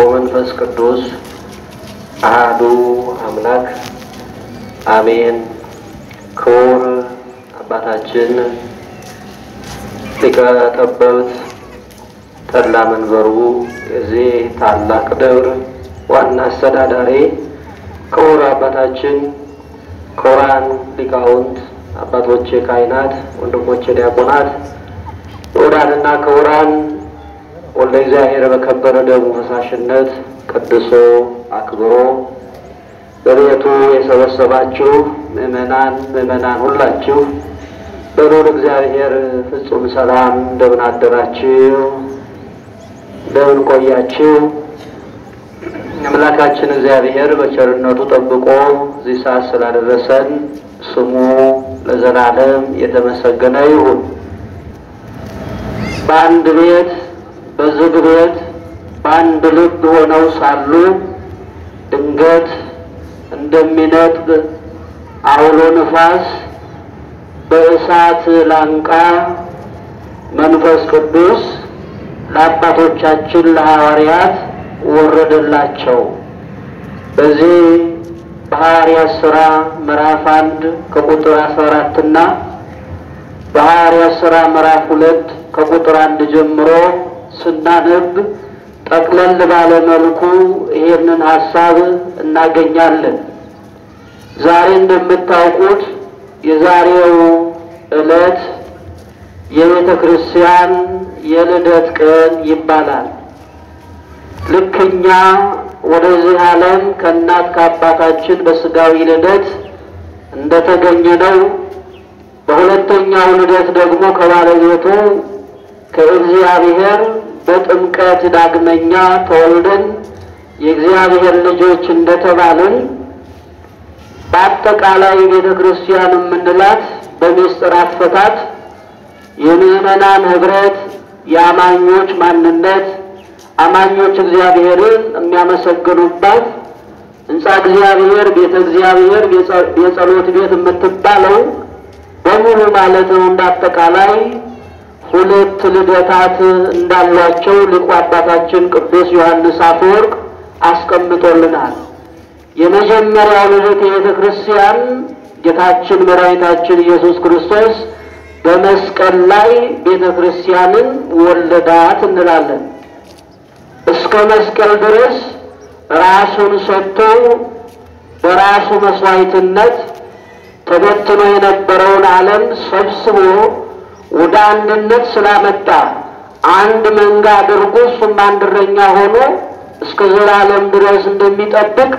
ወመንፈስ ቅዱስ አሐዱ አምላክ አሜን። ክቡር አባታችን ሊቀ ጠበብት ተድላ መንበሩ የዚህ ታላቅ ደብር ዋና አስተዳዳሪ፣ ክቡር አባታችን፣ ክቡራን ሊቃውንት አባቶቼ ካህናት፣ ወንድሞቼ ዲያቆናት፣ ክቡራንና ክቡራን ወልደ እግዚአብሔር በከበረ ደሙ ፈሳሽነት ቅዱሶ አክብሮ በቤቱ የሰበሰባችሁ ምእመናን ሁላችሁ በልዑል እግዚአብሔር ፍጹም ሰላም እንደምን አደራችሁ? እንደምን ቆያችሁ? አምላካችን እግዚአብሔር በቸርነቱ ጠብቆ እዚህ ሰዓት ስላደረሰን ስሙ ለዘላለም የተመሰገነ ይሁን። በአንድ ቤት በዝግ ቤት በአንድ ልብ ሆነው ሳሉ ድንገት እንደሚነጥቅ አውሎ ንፋስ በእሳት ላንቃ መንፈስ ቅዱስ ለአባቶቻችን ለሐዋርያት ወረደላቸው። በዚህ በሐዋርያት ሥራ ምዕራፍ 1 ከቁጥር 14 እና በሐዋርያት ሥራ ምዕራፍ 2 ከቁጥር 1 ጀምሮ ስናነብ ጠቅለል ባለ መልኩ ይሄንን ሐሳብ እናገኛለን። ዛሬ እንደምታውቁት የዛሬው ዕለት የቤተ ክርስቲያን የልደት ቀን ይባላል። ልክኛ ወደዚህ ዓለም ከእናት ከአባታችን በስጋዊ ልደት እንደተገኘነው በሁለተኛው ልደት ደግሞ ከባለቤቱ ከእግዚአብሔር በጥምቀት ዳግመኛ ተወልደን የእግዚአብሔር ልጆች እንደተባልን በአጠቃላይ ቤተ ክርስቲያን የምንላት በምስጢር አፈታት የምእመናን ህብረት፣ የአማኞች ማንነት፣ አማኞች እግዚአብሔርን የሚያመሰግኑባት ሕንጻ እግዚአብሔር፣ ቤተ እግዚአብሔር፣ የጸሎት ቤት የምትባለው በሙሉ ማለት ነው። እንዳጠቃላይ ሁለት ልደታት እንዳሏቸው ሊቁ አባታችን ቅዱስ ዮሐንስ አፈወርቅ አስቀምጦልናል። የመጀመሪያው ልደት የቤተ ክርስቲያን ጌታችን መድኃኒታችን ኢየሱስ ክርስቶስ በመስቀል ላይ ቤተ ክርስቲያንን ወለዳት እንላለን። እስከ መስቀል ድረስ ራሱን ሰጥቶ በራሱ መስዋዕትነት ተበትኖ የነበረውን ዓለም ሰብስቦ ወደ አንድነት ስላመጣ አንድ መንጋ አድርጎ እሱም አንድ እረኛ ሆኖ እስከ ዘላለም ድረስ እንደሚጠብቅ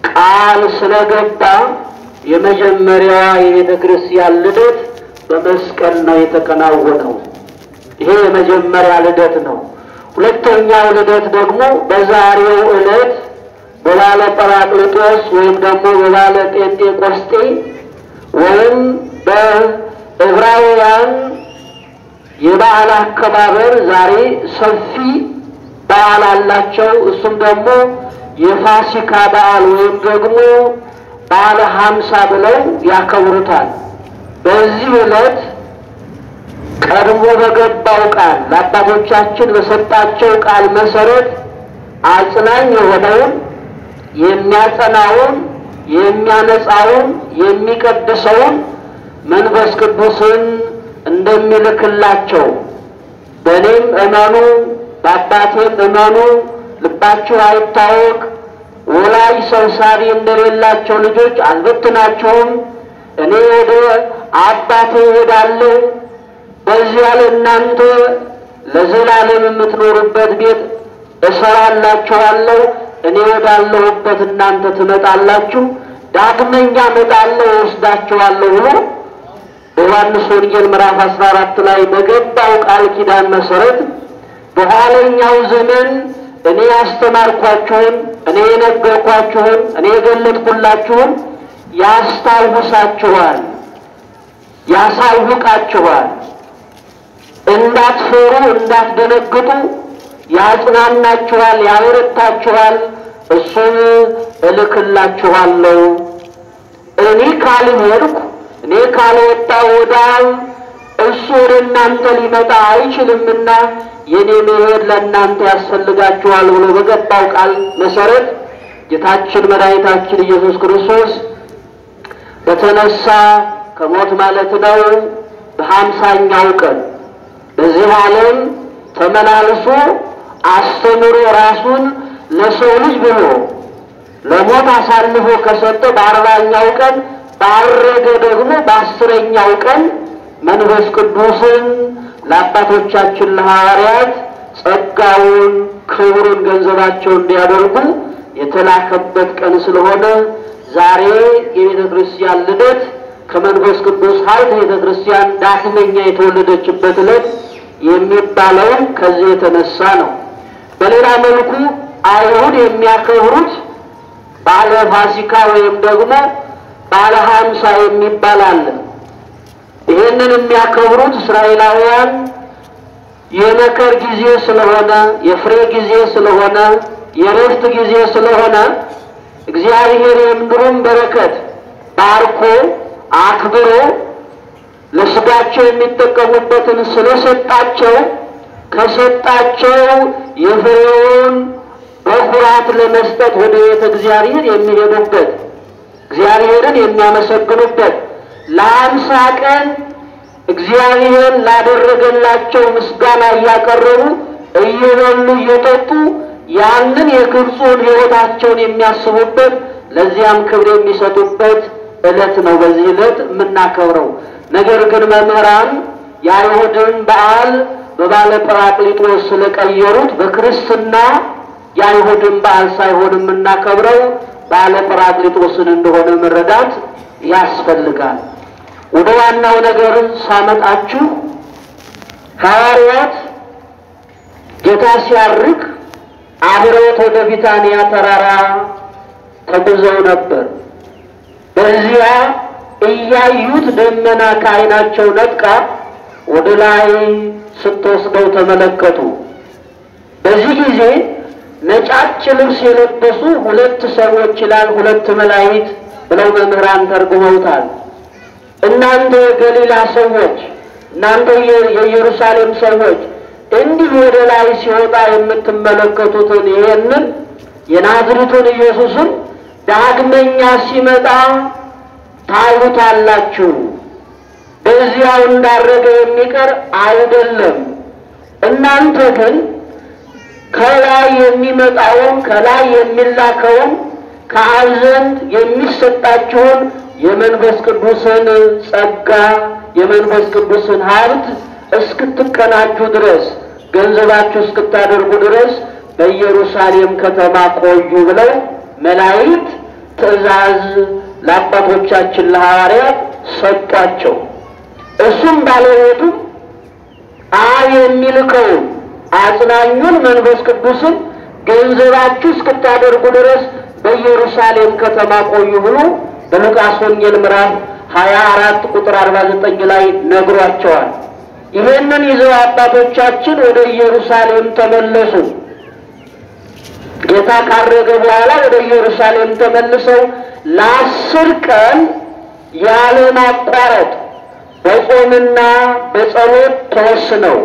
ቃል ስለገባ የመጀመሪያዋ የቤተ ክርስቲያን ልደት በመስቀል ነው የተከናወነው። ይሄ የመጀመሪያ ልደት ነው። ሁለተኛው ልደት ደግሞ በዛሬው ዕለት በባለ ጰራቅሊጦስ ወይም ደግሞ በባለ ጴንጤቆስጤ ወይም በዕብራውያን የበዓል አከባበር ዛሬ ሰፊ በዓል አላቸው። እሱም ደግሞ የፋሲካ በዓል ወይም ደግሞ በዓለ 50 ብለው ያከብሩታል። በዚህ ዕለት ቀድሞ በገባው ቃል ለአባቶቻችን በሰጣቸው ቃል መሰረት አጽናኝ የሆነውን የሚያጸናውን የሚያነጻውን የሚቀድሰውን መንፈስ ቅዱስን እንደሚልክላቸው በእኔም እመኑ በአባቴም እመኑ ልባችሁ አይታወክ ወላጅ ሰብሳቢ እንደሌላቸው ልጆች አልበትናችሁም እኔ ወደ አባቴ እሄዳለሁ በዚያ ለእናንተ ለዘላለም የምትኖሩበት ቤት እሰራላችኋለሁ እኔ ወዳለሁበት እናንተ ትመጣላችሁ ዳግመኛ እመጣለሁ ወስዳችኋለሁ ብሎ በዮሐንስ ወንጌል ምዕራፍ 14 ላይ በገባው ቃል ኪዳን መሰረት በኋለኛው ዘመን እኔ ያስተማርኳችሁን እኔ የነገርኳችሁን እኔ የገለጥኩላችሁን ያስታውሳችኋል ያሳውቃችኋል እንዳትፈሩ እንዳትደነግጡ ያጽናናችኋል ያበረታችኋል እሱን እልክላችኋለሁ እኔ ካልሄድኩ እኔ ካልወጣሁ ወደ አብ እሱ ወደ እናንተ ሊመጣ አይችልምና የኔ መሄድ ለእናንተ ያስፈልጋችኋል ብሎ በገባው ቃል መሰረት ጌታችን መድኃኒታችን ኢየሱስ ክርስቶስ በተነሳ ከሞት ማለት ነው በ50ኛው ቀን በዚህ ዓለም ተመላልሶ አስተምሮ ራሱን ለሰው ልጅ ብሎ ለሞት አሳልፎ ከሰጠ በ40ኛው ቀን ባረገ ደግሞ በ10ኛው ቀን መንፈስ ቅዱስን ለአባቶቻችን ለሐዋርያት ጸጋውን ክብሩን ገንዘባቸው እንዲያደርጉ የተላከበት ቀን ስለሆነ ዛሬ የቤተ ክርስቲያን ልደት ከመንፈስ ቅዱስ ኃይል ቤተ ክርስቲያን ዳግመኛ የተወለደችበት ዕለት የሚባለው ከዚህ የተነሳ ነው። በሌላ መልኩ አይሁድ የሚያከብሩት ባለ ፋሲካ ወይም ደግሞ ባለ ሀምሳ የሚባል አለ። ይሄንን የሚያከብሩት እስራኤላውያን የመከር ጊዜ ስለሆነ የፍሬ ጊዜ ስለሆነ የረፍት ጊዜ ስለሆነ እግዚአብሔር የምድሩን በረከት ባርኮ አክብሮ ለስጋቸው የሚጠቀሙበትን ስለሰጣቸው ከሰጣቸው የፍሬውን በኩራት ለመስጠት ወደ ቤተ እግዚአብሔር የሚሄዱበት እግዚአብሔርን የሚያመሰግኑበት ለአምሳ ቀን እግዚአብሔር ላደረገላቸው ምስጋና እያቀረቡ እየበሉ እየጠጡ ያንን የግብፁን ሕይወታቸውን የሚያስቡበት ለዚያም ክብር የሚሰጡበት ዕለት ነው በዚህ ዕለት የምናከብረው። ነገር ግን መምህራን የአይሁድን በዓል በባለ ጰራቅሊጦስ ስለቀየሩት በክርስትና የአይሁድን በዓል ሳይሆን የምናከብረው ባለ ጰራቅሊጦስን እንደሆነ መረዳት ያስፈልጋል። ወደ ዋናው ነገር ሳመጣችሁ ሐዋርያት ጌታ ሲያርግ አብረውት ወደ ቢታንያ ተራራ ተጉዘው ነበር። በዚያ እያዩት ደመና ከዓይናቸው ነጥቃ ወደ ላይ ስትወስደው ተመለከቱ። በዚህ ጊዜ ነጫጭ ልብስ የለበሱ ሁለት ሰዎች ይላል ሁለት መላእክት ብለው መምህራን ተርጉመውታል። እናንተ የገሊላ ሰዎች እናንተ የኢየሩሳሌም ሰዎች እንዲህ ወደ ላይ ሲወጣ የምትመለከቱትን ይሄንን የናዝሬቱን ኢየሱስን ዳግመኛ ሲመጣ ታዩታላችሁ። በዚያው እንዳረገ የሚቀር አይደለም። እናንተ ግን ከላይ የሚመጣውን ከላይ የሚላከውን ከአብ ዘንድ የሚሰጣችሁን የመንፈስ ቅዱስን ጸጋ የመንፈስ ቅዱስን ሀብት እስክትቀናጁ ድረስ ገንዘባችሁ እስክታደርጉ ድረስ በኢየሩሳሌም ከተማ ቆዩ ብለው መላእክት ትእዛዝ ለአባቶቻችን ለሐዋርያት ሰጧቸው። እሱም ባለቤቱ አብ የሚልከውን አጽናኙን መንፈስ ቅዱስን ገንዘባችሁ እስክታደርጉ ድረስ በኢየሩሳሌም ከተማ ቆዩ ብሎ በሉቃስ ወንጌል ምዕራፍ 24 ቁጥር 49 ላይ ነግሯቸዋል። ይሄንን ይዘው አባቶቻችን ወደ ኢየሩሳሌም ተመለሱ። ጌታ ካረገ በኋላ ወደ ኢየሩሳሌም ተመልሰው ለ10 ቀን ያለ ማቋረጥ በጾምና በጸሎት ተወስነው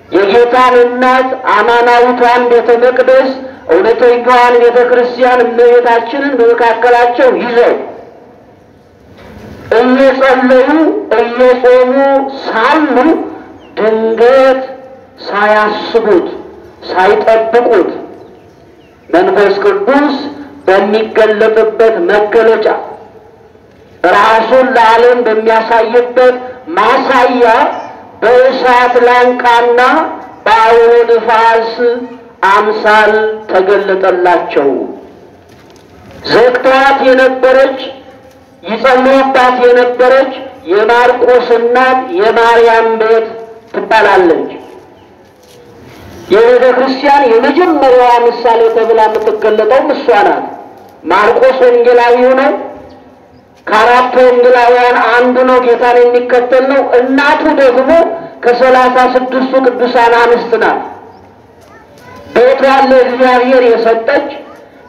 የጌታን እናት አማናዊቷን ቤተ መቅደስ እውነተኛዋን ቤተ ክርስቲያን እመቤታችንን በመካከላቸው ይዘው እየጸለዩ እየጾሙ ሳሉ ድንገት ሳያስቡት ሳይጠብቁት መንፈስ ቅዱስ በሚገለጥበት መገለጫ ራሱን ለዓለም በሚያሳይበት ማሳያ በእሳት ላንቃና በአውሎ ነፋስ አምሳል ተገለጠላቸው። ዘግቷት የነበረች ይጸልዩባት የነበረች የማርቆስ እናት የማርያም ቤት ትባላለች። የቤተ ክርስቲያን የመጀመሪያዋ ምሳሌ ተብላ የምትገለጠው እሷ ናት። ማርቆስ ወንጌላዊው ነው። ከአራቱ ወንጌላውያን አንዱ ነው፣ ጌታን የሚከተል ነው። እናቱ ደግሞ ከ36ቱ ቅዱሳን አንስት ናት። ቤቷን ለእግዚአብሔር የሰጠች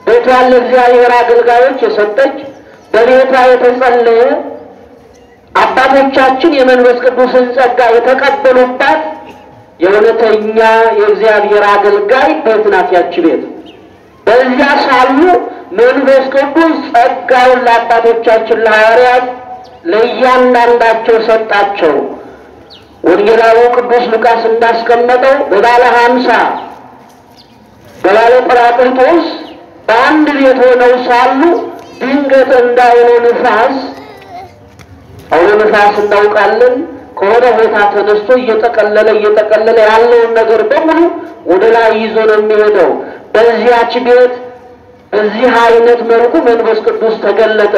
ቤቷን ለእግዚአብሔር አገልጋዮች የሰጠች በቤቷ የተጸለየ አባቶቻችን የመንፈስ ቅዱስን ጸጋ የተቀበሉባት የእውነተኛ የእግዚአብሔር አገልጋይ ቤት ናት ያቺ ቤት። በዚያ ሳሉ መንፈስ ቅዱስ ጸጋውን ለአባቶቻችን ለሐዋርያት ለእያንዳንዳቸው ሰጣቸው። ወንጌላዊው ቅዱስ ሉቃስ እንዳስቀመጠው በባለ 50 በባለ ጰራቅሊጦስ በአንድ ቤት ሆነው ሳሉ ድንገት እንዳውሎ ንፋስ አውሎ ንፋስ እንዳውቃለን ከወደ ቦታ ተነስቶ እየተቀለለ ያለውን ነገር በሙሉ ወደ ላይ ይዞ ነው የሚሄደው። በዚያች ቤት በዚህ አይነት መልኩ መንፈስ ቅዱስ ተገለጠ።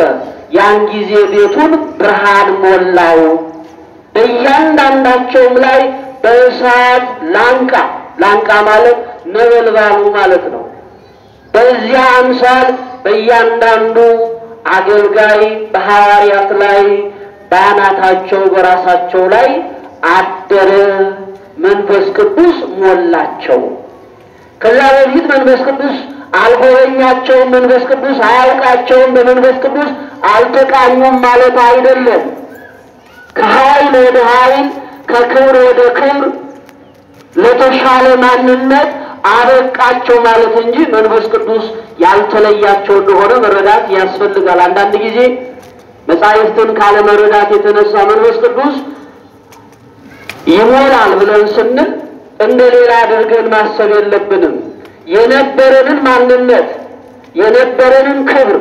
ያን ጊዜ ቤቱን ብርሃን ሞላው። በእያንዳንዳቸውም ላይ በእሳት ላንቃ ማለት ነበልባሉ ማለት ነው። በዚያ አምሳል በእያንዳንዱ አገልጋይ በሐዋርያት ላይ በአናታቸው በራሳቸው ላይ አደረ። መንፈስ ቅዱስ ሞላቸው። ከዛ በፊት መንፈስ ቅዱስ አልጎበኛቸውም፣ መንፈስ ቅዱስ አያውቃቸውም፣ በመንፈስ ቅዱስ አልተቃኙም ማለት አይደለም። ከኃይል ወደ ኃይል ከክብር ወደ ክብር ለተሻለ ማንነት አበቃቸው ማለት እንጂ መንፈስ ቅዱስ ያልተለያቸው እንደሆነ መረዳት ያስፈልጋል። አንዳንድ ጊዜ መጻሕፍትን ካለ መረዳት የተነሳ መንፈስ ቅዱስ ይሞላል ብለን ስንል እንደሌላ አድርገን ማሰብ የለብንም። የነበረንን ማንነት የነበረንን ክብር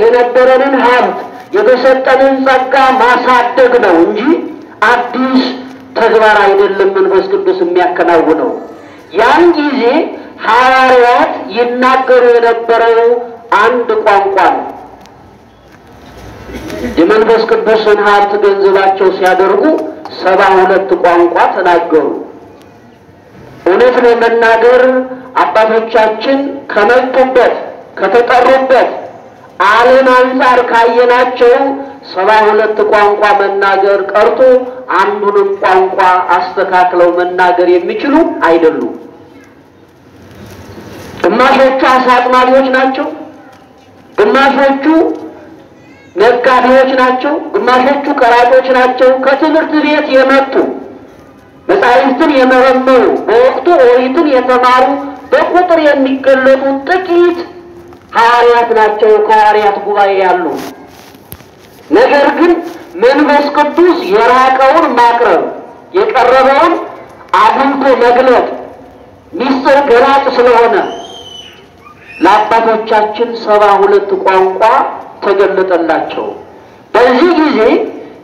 የነበረንን ሀብት የተሰጠንን ጸጋ ማሳደግ ነው እንጂ አዲስ ተግባር አይደለም መንፈስ ቅዱስ የሚያከናውነው። ያን ጊዜ ሐዋርያት ይናገሩ የነበረው አንድ ቋንቋ ነው። የመንፈስ ቅዱስን ሀብት ገንዘባቸው ሲያደርጉ 72 ቋንቋ ተናገሩ። እውነት ለመናገር አባቶቻችን ከመጡበት ከተጠሩበት ዓለም አንፃር ካየናቸው 72 ቋንቋ መናገር ቀርቶ አንዱንም ቋንቋ አስተካክለው መናገር የሚችሉ አይደሉም። ግማሾቹ አሳ አጥማጆች ናቸው፣ ግማሾቹ ነጋዴዎች ናቸው፣ ግማሾቹ ቀራጮች ናቸው። ከትምህርት ቤት የመጡ መጻሕፍትን የመረመሩ በወቅቱ ኦሪትን የተማሩ በቁጥር የሚገለጡ ጥቂት ሐዋርያት ናቸው ከሐዋርያት ጉባኤ ያሉ። ነገር ግን መንፈስ ቅዱስ የራቀውን ማቅረብ የቀረበውን አጉልቶ መግለጥ ሚስጥር ገላጭ ስለሆነ ለአባቶቻችን 72 ቋንቋ ተገለጠላቸው። በዚህ ጊዜ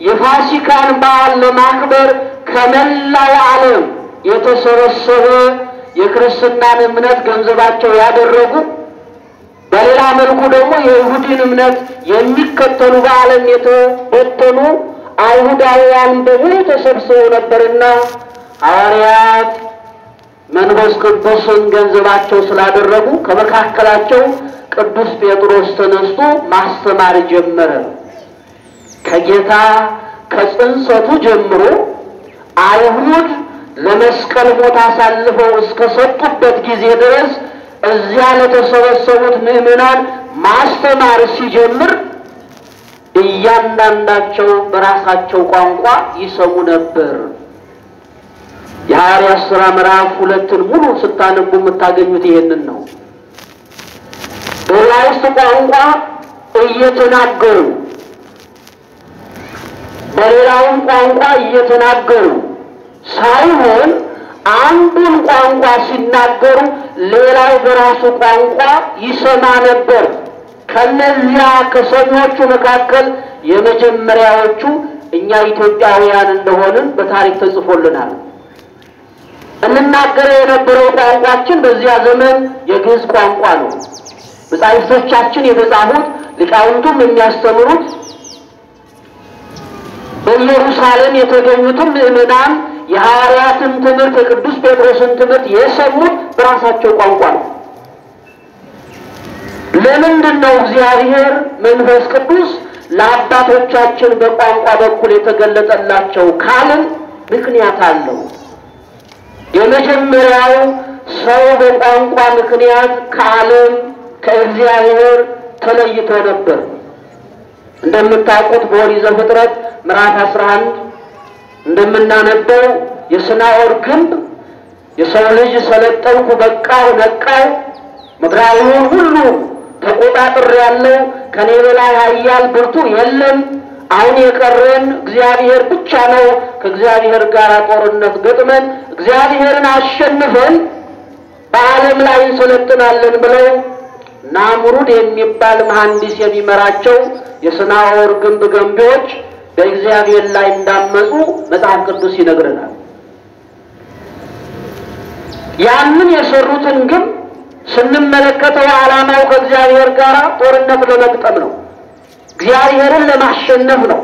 የፋሲካን በዓል ለማክበር ከመላው ዓለም የተሰበሰበ የክርስትናን እምነት ገንዘባቸው ያደረጉ በሌላ መልኩ ደግሞ የይሁድን እምነት የሚከተሉ በዓለም የተበተኑ አይሁዳውያን በሙሉ ተሰብስበው ነበርና ሐዋርያት መንፈስ ቅዱስን ገንዘባቸው ስላደረጉ ከመካከላቸው ቅዱስ ጴጥሮስ ተነስቶ ማስተማር ጀመረ። ከጌታ ከጽንሰቱ ጀምሮ አይሁድ ለመስቀል ሞት አሳልፈው እስከ ሰጡበት ጊዜ ድረስ እዚያ ለተሰበሰቡት ምዕመናን ማስተማር ሲጀምር እያንዳንዳቸው በራሳቸው ቋንቋ ይሰሙ ነበር። የሐዋርያት ሥራ ምዕራፍ 2 ሙሉ ስታነቡ የምታገኙት ይሄንን ነው። በዕብራይስጥ ቋንቋ እየተናገሩ በሌላውም ቋንቋ እየተናገሩ ሳይሆን አንዱን ቋንቋ ሲናገሩ ሌላው በራሱ ቋንቋ ይሰማ ነበር። ከነዚያ ከሰኞቹ መካከል የመጀመሪያዎቹ እኛ ኢትዮጵያውያን እንደሆንን በታሪክ ተጽፎልናል። እንናገረው የነበረው ቋንቋችን በዚያ ዘመን የግዕዝ ቋንቋ ነው። መጻሕፍቶቻችን የተጻፉት ሊቃውንቱም የሚያስተምሩት በኢየሩሳሌም የተገኙትም ምዕመናን የሐዋርያትን ትምህርት የቅዱስ ጴጥሮስን ትምህርት የሰሙት በራሳቸው ቋንቋ ነው። ለምንድን ነው እግዚአብሔር መንፈስ ቅዱስ ለአባቶቻችን በቋንቋ በኩል የተገለጠላቸው ካልን ምክንያት አለው። የመጀመሪያው ሰው በቋንቋ ምክንያት ከዓለም ከእግዚአብሔር ተለይቶ ነበር። እንደምታውቁት በኦሪት ዘፍጥረት ምዕራፍ 11 እንደምናነበው የሰናዖር ግንብ የሰው ልጅ ሰለጠንኩ በቃው ነቃው ምድራዊውን ሁሉ ተቆጣጥር ያለው ከኔ በላይ ኃያል ብርቱ የለም አሁን የቀረን እግዚአብሔር ብቻ ነው ከእግዚአብሔር ጋር ጦርነት ገጥመን እግዚአብሔርን አሸንፈን በዓለም ላይ ሰለጥናለን ብለው ናምሩድ የሚባል መሐንዲስ የሚመራቸው የሰናዖር ግንብ ገንቢዎች በእግዚአብሔር ላይ እንዳመጹ መጽሐፍ ቅዱስ ይነግረናል። ያንን የሰሩትን ግንብ ስንመለከተው ዓላማው ከእግዚአብሔር ጋር ጦርነት ለመግጠም ነው። እግዚአብሔርን ለማሸነፍ ነው።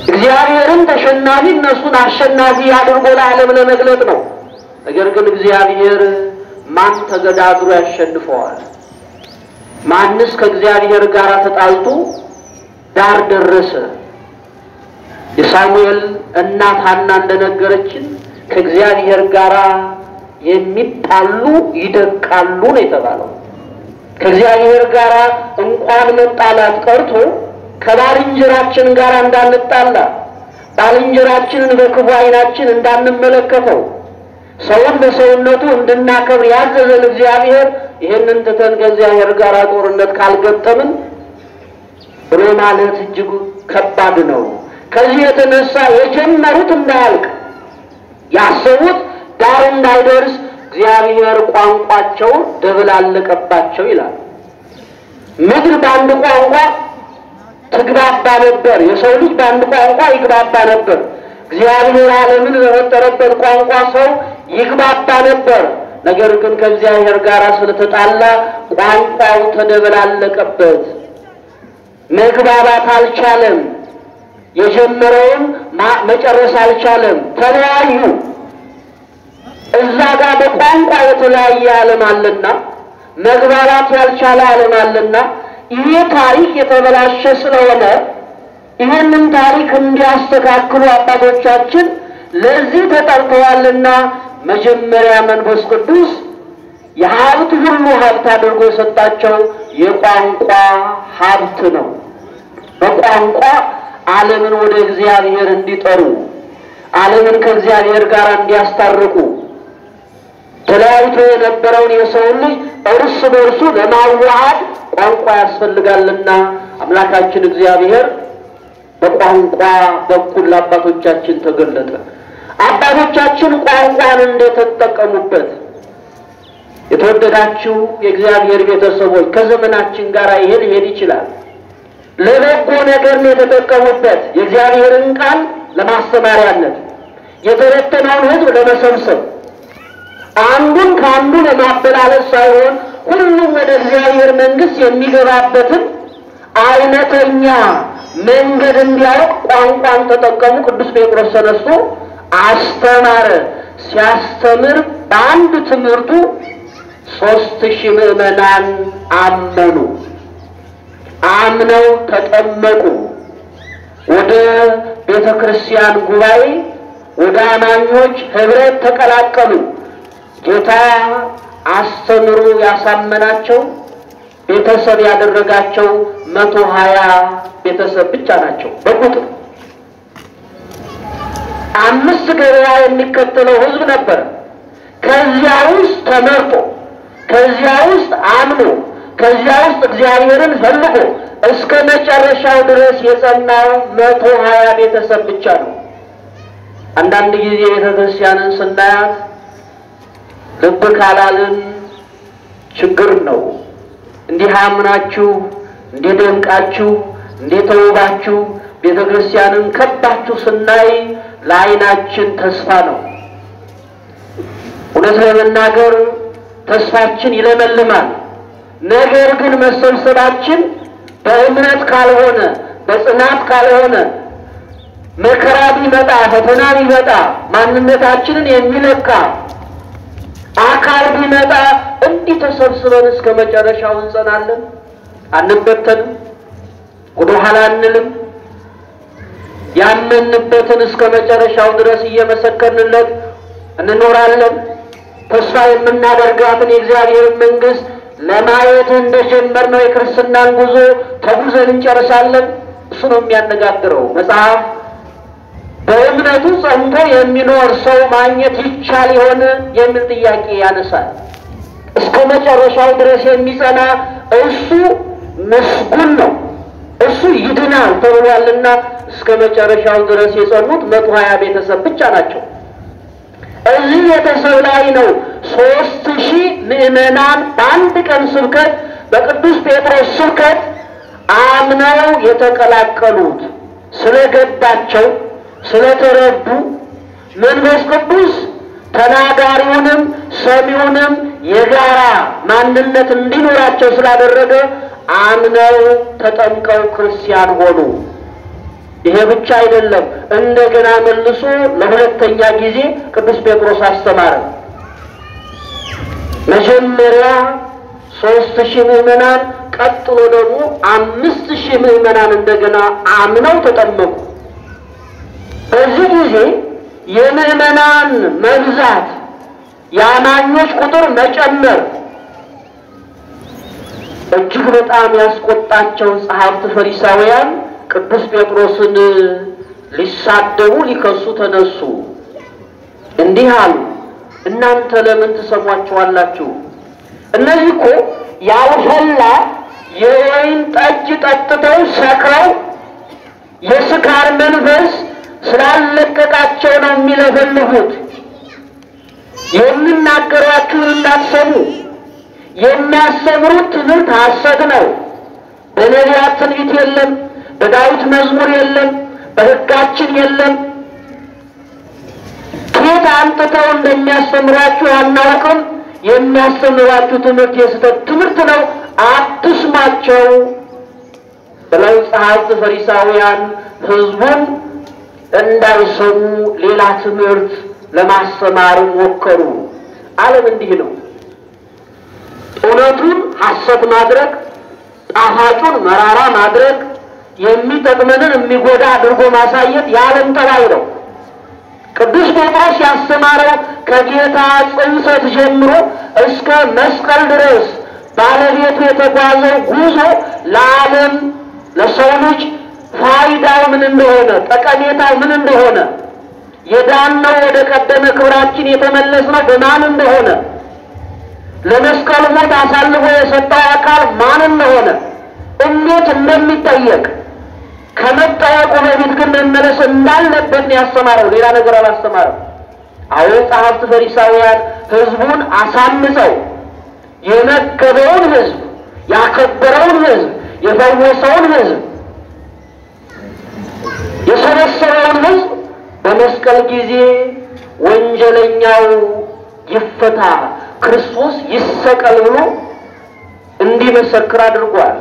እግዚአብሔርን ተሸናፊ እነሱን አሸናፊ አድርጎ ለዓለም ለመግለጥ ነው። ነገር ግን እግዚአብሔር ማን ተገዳድሮ ያሸንፈዋል? ማንስ ከእግዚአብሔር ጋር ተጣልቶ ዳር ደረሰ? የሳሙኤል እናት ሐና እንደነገረችን ከእግዚአብሔር ጋር የሚጣሉ ይደቃሉ ነው የተባለው። ከእግዚአብሔር ጋር እንኳን መጣላት ቀርቶ ከባልንጀራችን ጋር እንዳንጣላ ባልንጀራችንን በክፉ ዓይናችን እንዳንመለከተው ሰውን በሰውነቱ እንድናከብር ያዘዘን እግዚአብሔር ይሄንን ተተን ከእግዚአብሔር ጋር ጦርነት ካልገጠምን ብሎ ማለት እጅግ ከባድ ነው። ከዚህ የተነሳ የጀመሩት እንዳያልቅ ያሰቡት ዳር እንዳይደርስ እግዚአብሔር ቋንቋቸው ደብላለቀባቸው ይላል። ምድር በአንድ ቋንቋ ትግባባ ነበር። የሰው ልጅ በአንድ ቋንቋ ይግባባ ነበር። እግዚአብሔር ዓለምን በፈጠረበት ቋንቋ ሰው ይግባባ ነበር። ነገር ግን ከእግዚአብሔር ጋር ስለተጣላ ቋንቋው ተደብላለቀበት። መግባባት አልቻለም። የጀመረውን መጨረስ አልቻለም። ተለያዩ። እዛ ጋር በቋንቋ የተለያየ ዓለም አለና መግባባት ያልቻለ ዓለም አለና ይሄ ታሪክ የተበላሸ ስለሆነ ይሄንን ታሪክ እንዲያስተካክሉ አባቶቻችን ለዚህ ተጠርተዋልና መጀመሪያ መንፈስ ቅዱስ የሀብት ሁሉ ሀብት አድርጎ የሰጣቸው የቋንቋ ሀብት ነው። በቋንቋ ዓለምን ወደ እግዚአብሔር እንዲጠሩ ዓለምን ከእግዚአብሔር ጋር እንዲያስታርቁ ተለያይቶ የነበረውን የሰው ልጅ እርስ በርሱ ለማዋሃድ ቋንቋ ያስፈልጋልና አምላካችን እግዚአብሔር በቋንቋ በኩል ለአባቶቻችን ተገለጠ። አባቶቻችን ቋንቋን እንደተጠቀሙበት የተወደዳችሁ የእግዚአብሔር ቤተሰቦች ከዘመናችን ጋር ይሄድ ይችላል። ለበጎ ነገር ነው የተጠቀሙበት። የእግዚአብሔርን ቃል ለማስተማሪያነት የተበተነውን ሕዝብ ለመሰብሰብ አንዱን ከአንዱ ለማበላለጥ ሳይሆን ሁሉም ወደ እግዚአብሔር መንግስት የሚገባበትን አይነተኛ መንገድ እንዲያውቅ ቋንቋን ተጠቀሙ። ቅዱስ ጴጥሮስ ተነስቶ አስተማረ። ሲያስተምር በአንድ ትምህርቱ 3000 ምዕመናን አመኑ። አምነው ተጠመቁ። ወደ ቤተክርስቲያን ጉባኤ ወደ አማኞች ህብረት ተቀላቀሉ። ጌታ አስተምሮ ያሳመናቸው ቤተሰብ ያደረጋቸው 120 ቤተሰብ ብቻ ናቸው በቁጥር። 5 ገበያ የሚከተለው ህዝብ ነበር። ከዚያ ውስጥ ተመርጦ ከዚያ ውስጥ አምኖ ከዚያ ውስጥ እግዚአብሔርን ፈልጎ እስከ መጨረሻው ድረስ የጸናው 120 ቤተሰብ ብቻ ነው። አንዳንድ ጊዜ ቤተክርስቲያንን ስናያት ልብ ካላልን ችግር ነው። እንዲህ አምናችሁ እንዲህ ደምቃችሁ እንዲህ ተውባችሁ ቤተክርስቲያንን ከባችሁ ስናይ ለዓይናችን ተስፋ ነው። እውነት ለመናገር ተስፋችን ይለመልማል። ነገር ግን መሰብሰባችን በእምነት ካልሆነ በጽናት ካልሆነ መከራ ቢመጣ ፈተና ቢመጣ ማንነታችንን የሚለካ አካል ቢመጣ እንዲህ ተሰብስበን እስከ መጨረሻው እንጸናለን? አንበተንም? ወደ ኋላ አንልም? ያመንበትን እስከ መጨረሻው ድረስ እየመሰከርንለት እንኖራለን? ተስፋ የምናደርጋትን የእግዚአብሔር መንግስት ለማየት እንደጀመርነው የክርስትናን ጉዞ ተጉዘን እንጨርሳለን? እሱ ነው የሚያነጋግረው። መጽሐፍ በእምነቱ ጸንቶ የሚኖር ሰው ማግኘት ይቻል ይሆን የሚል ጥያቄ ያነሳል። እስከ መጨረሻው ድረስ የሚጸና እሱ ምስጉን ነው፣ እሱ ይድናል ተብሏልና እስከ መጨረሻው ድረስ የጸኑት 120 ቤተሰብ ብቻ ናቸው። እዚህ ቤተሰብ ላይ ነው 3000 ምዕመናን በአንድ ቀን ስብከት በቅዱስ ጴጥሮስ ስብከት አምነው የተቀላቀሉት። ስለገባቸው ስለተረዱ መንፈስ ቅዱስ ተናጋሪውንም ሰሚውንም የጋራ ማንነት እንዲኖራቸው ስላደረገ አምነው ተጠምቀው ክርስቲያን ሆኑ። ይሄ ብቻ አይደለም፣ እንደገና መልሶ ለሁለተኛ ጊዜ ቅዱስ ጴጥሮስ አስተማረ። መጀመሪያ 3000 ምዕመናን፣ ቀጥሎ ደግሞ 5000 ምዕመናን እንደገና አምነው ተጠመቁ። በዚህ ጊዜ የምዕመናን መብዛት፣ የአማኞች ቁጥር መጨመር እጅግ በጣም ያስቆጣቸው ጸሐፍት ፈሪሳውያን ቅዱስ ጴጥሮስን ሊሳደቡ ሊከሱ ተነሱ። እንዲህ አሉ፣ እናንተ ለምን ትሰሟቸዋላችሁ? እነዚህ እኮ ያልፈላ የወይን ጠጅ ጠጥተው ሰክረው የስካር መንፈስ ስላለቀቃቸው ነው የሚለፈልፉት። የሚናገሯችሁን እንዳትሰሙ። የሚያስተምሩት ትምህርት ሐሰት ነው። በነቢያት ትንቢት የለም፣ በዳዊት መዝሙር የለም፣ በሕጋችን የለም። ከየት አምጥተው እንደሚያስተምሯችሁ አናውቅም። የሚያስተምሯችሁ ትምህርት የስህተት ትምህርት ነው፣ አትስማቸው ብለው ጸሐፍት ፈሪሳውያን ሕዝቡን እንዳይሰሙ ሌላ ትምህርት ለማስተማር ሞከሩ። ዓለም እንዲህ ነው። እውነቱን ሐሰት ማድረግ፣ ጣፋጩን መራራ ማድረግ፣ የሚጠቅመንን የሚጎዳ አድርጎ ማሳየት የዓለም ጠባይ ነው። ቅዱስ ጴጥሮስ ያስተማረው ከጌታ ጽንሰት ጀምሮ እስከ መስቀል ድረስ ባለቤቱ የተጓዘው ጉዞ ለዓለም ለሰው ልጅ ፋይዳው ምን እንደሆነ፣ ጠቀሜታው ምን እንደሆነ፣ የዳነው ወደ ቀደመ ክብራችን የተመለስነው በማን እንደሆነ፣ ለመስቀል ሞት አሳልፎ የሰጠው አካል ማን እንደሆነ፣ እንዴት እንደሚጠየቅ፣ ከመጠየቁ በፊት ግን መመለስ እንዳለበት ነው ያስተማረው። ሌላ ነገር አላስተማረም። አዎ ጸሐፍት ፈሪሳውያን ሕዝቡን አሳምፀው የመገበውን ሕዝብ፣ ያከበረውን ሕዝብ፣ የፈወሰውን ሕዝብ፣ የሰበሰበውን ሕዝብ በመስቀል ጊዜ ወንጀለኛው ይፈታ፣ ክርስቶስ ይሰቀል ብሎ እንዲመሰክር አድርጓል።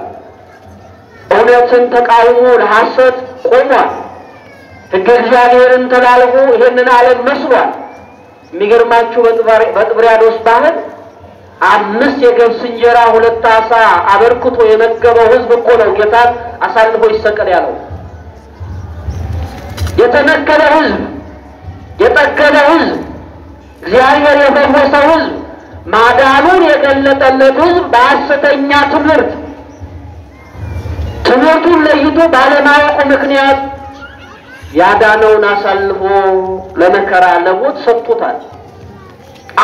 እውነትን ተቃውሞ ለሐሰት ቆሟል። ሕገ እግዚአብሔርን ተላልፎ ይህንን ዓለም መስሏል። የሚገርማችሁ በጥብርያዶስ ባህል 5 የገብስ እንጀራ 2 ዓሣ አበርክቶ የመገበው ሕዝብ እኮ ነው ጌታን አሳልፎ ይሰቀል ያለው። የተነከለ ሕዝብ፣ የጠገነ ሕዝብ፣ እግዚአብሔር የፈወሰው ሕዝብ፣ ማዳኑን የገለጠለት ሕዝብ በሐሰተኛ ትምህርቱን ለይቶ ባለማወቁ ምክንያት ያዳነውን አሳልፎ ለመከራ ለሞት ሰጥቶታል።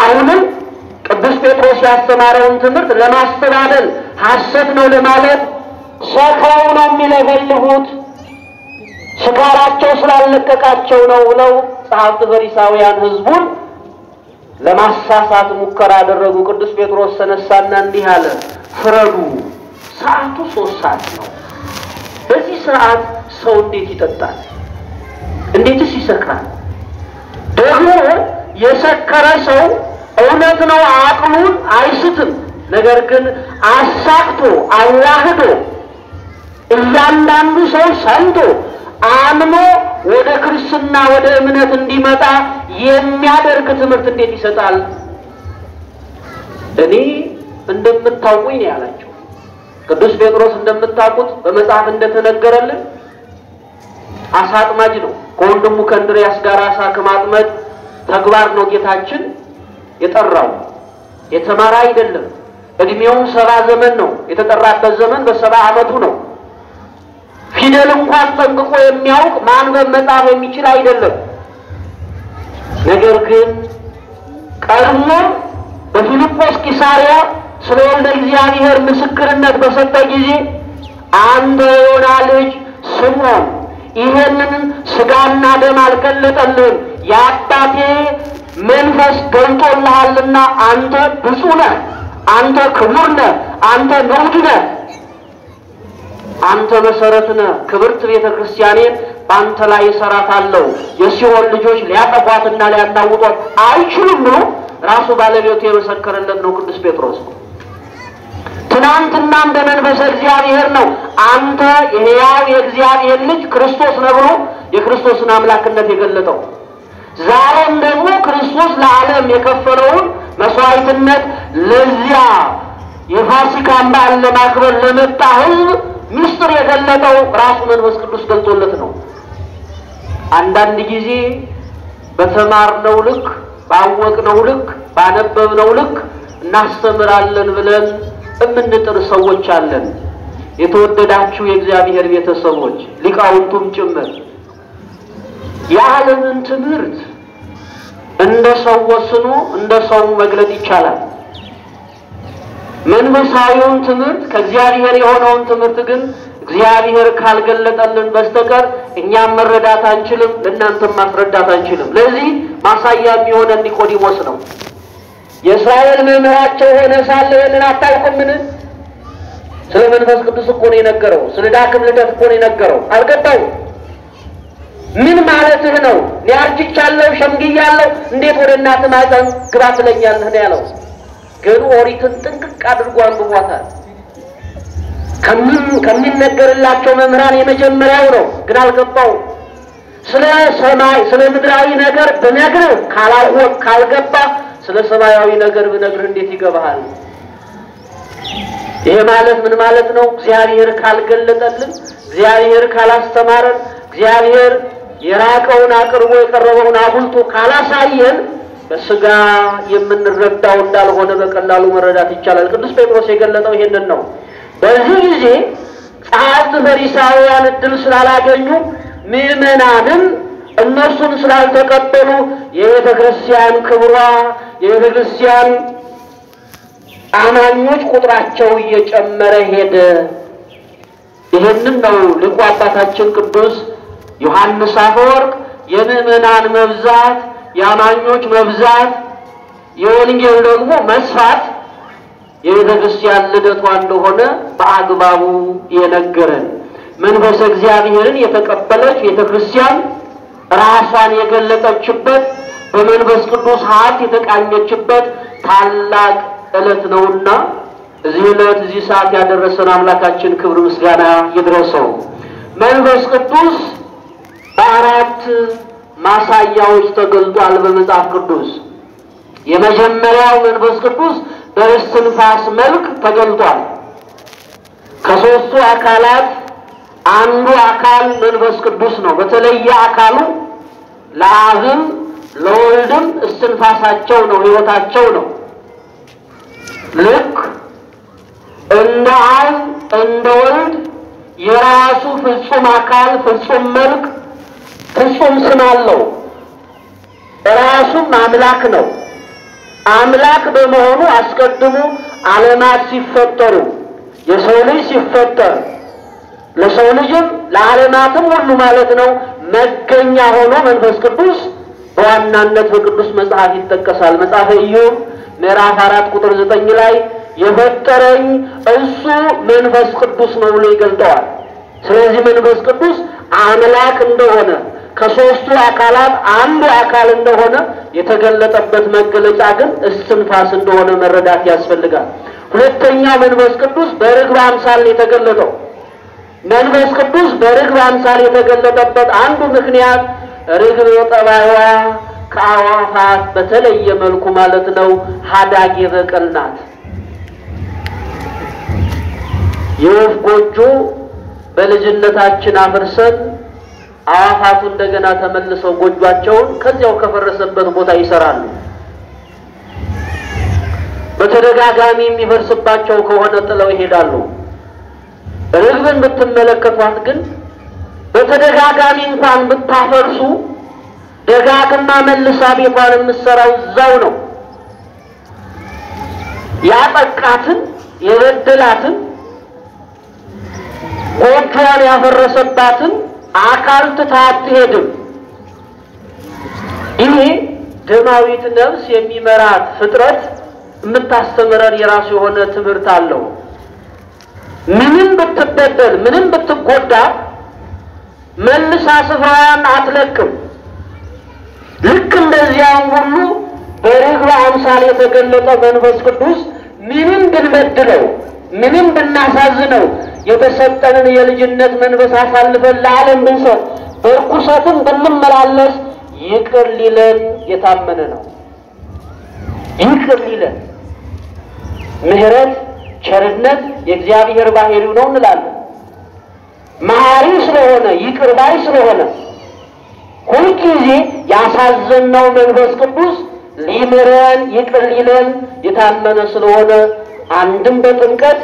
አሁንም ቅዱስ ጴጥሮስ ያስተማረውን ትምህርት ለማስተባበል ሐሰት ነው ለማለት ሰክረው ነው የሚለፈልፉት፣ ስካራቸው ስላለቀቃቸው ነው ብለው ጸሐፍት ፈሪሳውያን ሕዝቡን ለማሳሳት ሙከራ አደረጉ። ቅዱስ ጴጥሮስ ተነሳና እንዲህ አለ፣ ፍረዱ፣ ሰዓቱ 3 ሰዓት ነው። በዚህ ሰዓት ሰው እንዴት ይጠጣል? እንዴትስ ይሰክራል? ደግሞ የሰከረ ሰው እውነት ነው አቅሉን አይስትም፣ ነገር ግን አሳቅቶ አዋህዶ እያንዳንዱ ሰው ሰምቶ አምኖ ወደ ክርስትና ወደ እምነት እንዲመጣ የሚያደርግ ትምህርት እንዴት ይሰጣል? እኔ እንደምታውቁኝ ነው ያላቸው። ቅዱስ ጴጥሮስ እንደምታውቁት በመጽሐፍ እንደተነገረልን አሳ አጥማጅ ነው። ከወንድሙ ከእንድርያስ ጋር አሳ ከማጥመድ ተግባር ነው ጌታችን የጠራው። የተማረ አይደለም። እድሜው 70 ዘመን ነው። የተጠራበት ዘመን በ70 ዓመቱ ነው። ፊደል እንኳን ጠንቅቆ የሚያውቅ ማንበብ መጻፍ የሚችል አይደለም። ነገር ግን ቀድሞ በፊልጶስ ቂሳርያ ስለ ወልደ እግዚአብሔር ምስክርነት በሰጠ ጊዜ አንተ የዮና ልጅ ስምዖን ይሄንን ሥጋና ደም አልገለጠልህም የአባቴ መንፈስ ገልጦልሃልና አንተ ብፁዕ ነህ፣ አንተ ክቡር ነህ፣ አንተ ንዑድ ነህ፣ አንተ መሰረት ነህ፣ ክብርት ቤተ ክርስቲያኔን በአንተ ላይ እሰራታለሁ፣ የሲኦል ልጆች ሊያጠፏትና ሊያናውጧት አይችሉም ብሎ ራሱ ባለቤቱ የመሰከረለት ነው ቅዱስ ጴጥሮስ። ትናንትና እንደ መንፈሰ እግዚአብሔር ነው አንተ የሕያው የእግዚአብሔር ልጅ ክርስቶስ ነህ ብሎ የክርስቶስን አምላክነት የገለጠው። ዛሬም ደግሞ ክርስቶስ ለዓለም የከፈለውን መስዋዕትነት ለዚያ የፋሲካን በዓል ለማክበር ለመጣ ሕዝብ ምስጢር የገለጠው ራሱ መንፈስ ቅዱስ ገልጦለት ነው። አንዳንድ ጊዜ በተማርነው ልክ ባወቅነው ልክ ባነበብነው ልክ እናስተምራለን ብለን እምንጥር ሰዎች አለን። የተወደዳችሁ የእግዚአብሔር ቤተሰቦች ሊቃውንቱም ጭምር የዓለምን ትምህርት እንደ ሰው ወስኖ እንደ ሰው መግለጥ ይቻላል። መንፈሳዊውን ትምህርት ከእግዚአብሔር የሆነውን ትምህርት ግን እግዚአብሔር ካልገለጠልን በስተቀር እኛም መረዳት አንችልም፣ ለእናንተም ማስረዳት አንችልም። ለዚህ ማሳያ የሚሆነ ኒቆዲሞስ ነው። የእስራኤል መምህራቸው ሆነ ሳለ ይህንን አታውቁምን? ስለ መንፈስ ቅዱስ እኮ ነው የነገረው፣ ስለ ዳግም ልደት እኮ ነው የነገረው። አልገባውም። ምን ማለትህ ነው? ሊያርጅቻለሁ ሸምግያለሁ እንዴት ወደ እናትህ ማኅፀን ግባ ትለኛለህ ነው ያለው። ግን ኦሪትን ጥንቅቅ አድርጎ አንብቧታል። ከሚነገርላቸው መምህራን የመጀመሪያው ነው፣ ግን አልገባውም። ስለ ሰማይ ስለ ምድራዊ ነገር ብነግርህ ካላወቅ ካልገባ ስለ ሰማያዊ ነገር ብነግርህ እንዴት ይገባሃል? ይሄ ማለት ምን ማለት ነው? እግዚአብሔር ካልገለጠልን፣ እግዚአብሔር ካላስተማረን፣ እግዚአብሔር የራቀውን አቅርቦ የቀረበውን አጉልቶ ካላሳየን በስጋ የምንረዳው እንዳልሆነ በቀላሉ መረዳት ይቻላል። ቅዱስ ጴጥሮስ የገለጠው ይሄንን ነው። በዚህ ጊዜ ጸሐፍት ፈሪሳውያን እድል ስላላገኙ ምዕመናንም እነሱን ስላልተቀበሉ የቤተ ክርስቲያን ክብሯ የቤተ ክርስቲያን አማኞች ቁጥራቸው እየጨመረ ሄደ። ይህንን ነው ሊቁ አባታችን ቅዱስ ዮሐንስ አፈወርቅ የምዕመናን መብዛት የአማኞች መብዛት የወንጌል ደግሞ መስፋት የቤተ ክርስቲያን ልደቷ እንደሆነ በአግባቡ የነገረን። መንፈሰ እግዚአብሔርን የተቀበለች ቤተ ክርስቲያን ራሷን የገለጠችበት በመንፈስ ቅዱስ ሀብት የተቃኘችበት ታላቅ ዕለት ነውና እዚህ ዕለት እዚህ ሰዓት ያደረሰን አምላካችን ክብር ምስጋና ይድረሰው። መንፈስ ቅዱስ በአራት ማሳያዎች ተገልጧል በመጽሐፍ ቅዱስ። የመጀመሪያው መንፈስ ቅዱስ በእስትንፋስ መልክ ተገልጧል። ከሦስቱ አካላት አንዱ አካል መንፈስ ቅዱስ ነው። በተለየ አካሉ ለአብም ለወልድም እስትንፋሳቸው ነው፣ ሕይወታቸው ነው። ልክ እንደ አብ እንደ ወልድ የራሱ ፍጹም አካል ፍጹም መልክ ፍጹም ስም አለው። ራሱም አምላክ ነው። አምላክ በመሆኑ አስቀድሞ ዓለማት ሲፈጠሩ የሰው ልጅ ሲፈጠር ለሰው ልጅም ለዓለማትም ሁሉ ማለት ነው መገኛ ሆኖ መንፈስ ቅዱስ በዋናነት በቅዱስ መጽሐፍ ይጠቀሳል። መጽሐፈ ኢዮብ ምዕራፍ 4 ቁጥር 9 ላይ የፈጠረኝ እሱ መንፈስ ቅዱስ ነው ብሎ ይገልጠዋል። ስለዚህ መንፈስ ቅዱስ አምላክ እንደሆነ ከሦስቱ አካላት አንዱ አካል እንደሆነ የተገለጠበት መገለጫ ግን እስትንፋስ እንደሆነ መረዳት ያስፈልጋል። ሁለተኛው መንፈስ ቅዱስ በርግብ አምሳል የተገለጠው። መንፈስ ቅዱስ በርግብ አምሳል የተገለጠበት አንዱ ምክንያት ርግብ ጠባይዋ ከአዕዋፋት በተለየ መልኩ ማለት ነው ሀዳጌ በቀል ናት። የወፍ ጎጆ በልጅነታችን አፍርሰን አዕዋፋቱ እንደገና ተመልሰው ጎጆአቸውን ከዚያው ከፈረሰበት ቦታ ይሰራሉ። በተደጋጋሚ የሚፈርስባቸው ከሆነ ጥለው ይሄዳሉ። ርግብን ብትመለከቷት ግን በተደጋጋሚ እንኳን ብታፈርሱ ደጋግማ መልሳ ቤቷን የምትሰራው እዛው ነው። ያጠቃትን የበደላትን ጎጆዋን ያፈረሰባትን አካል ትታ አትሄድም። ይሄ ደማዊት ነፍስ የሚመራት ፍጥረት የምታስተምረን የራሱ የሆነ ትምህርት አለው። ምንም ብትበደል ምንም ብትጎዳ መልሳ ስፍራዋን አትለቅም። ልክ እንደዚያም ሁሉ በርግብ አምሳል የተገለጠ መንፈስ ቅዱስ ምንም ብንበድለው ምንም ብናሳዝነው የተሰጠንን የልጅነት መንፈስ አሳልፈን ለዓለም ብንሰጥ በርኩሰትም ብንመላለስ ይቅር ሊለን የታመነ ነው። ይቅር ሊለን ምህረት ቸርነት የእግዚአብሔር ባህሪው ነው እንላለን። መሐሪ ስለሆነ ይቅር ባይ ስለሆነ ሁልጊዜ ያሳዘነው መንፈስ ቅዱስ ሊምረን ይቅር ሊለን የታመነ ስለሆነ አንድም በጥምቀት